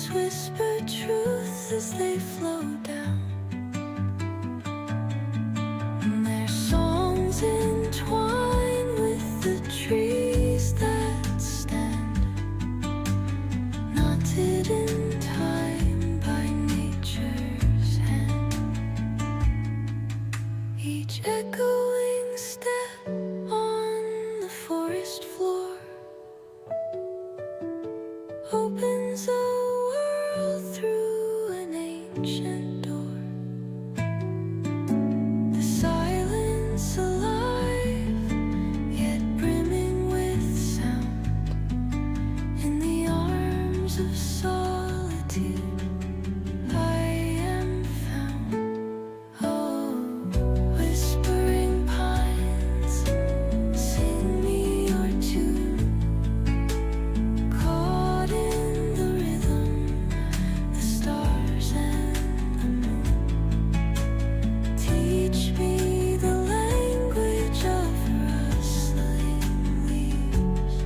rivers whisper truths as they flow down, and their songs entwine with the trees that stand, knotted in time by nature's hand. Each echoing step on the forest floor opens a world through an ancient door. The silence alive, yet brimming with sound. In the arms of solitude I am found. Oh, whispering pines, sing me your tune. Caught in the rhythm, the stars and the moon. Teach me the language of rustling leaves,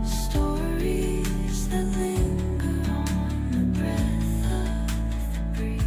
stories that linger on the breath of the breeze.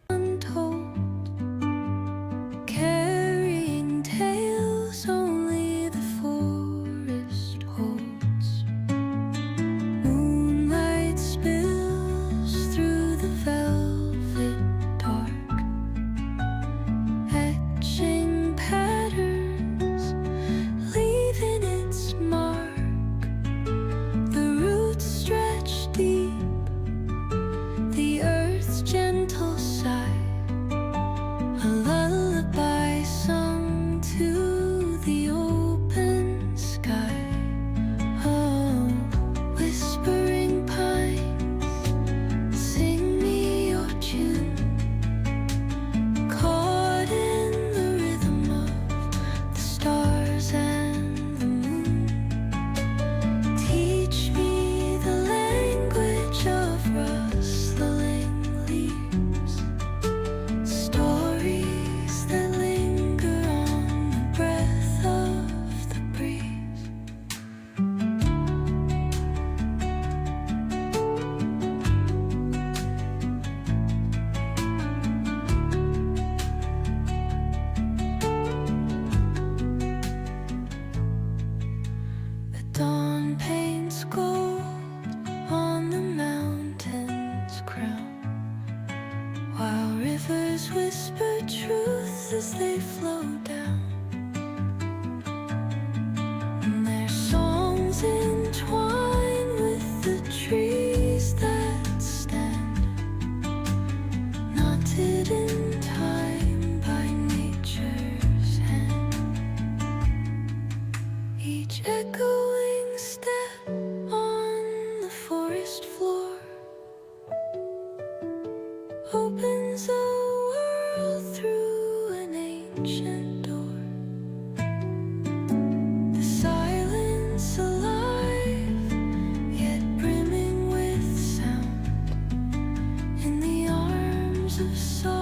Untold, carrying tales only the forest holds. Moonlight spills through the velvet dark, etching patterns, leaving its mark. The roots stretch deep, the earth's gentle sigh, a lullaby sung to the open sky. Oh, whispering pines, sing me your tune. Caught in the rhythm of the stars and the moon. Teach me the language of rustling leaves, stories that linger on the breath of the breeze. The dawn paints gold on the mountain's crown, while rivers whisper truths as they flow down, and their songs entwine with the trees that stand, knotted in time by nature's hand. Each echoing step on the forest floor opens a world through an ancient door. The silence alive, yet brimming with sound. In the arms of solitude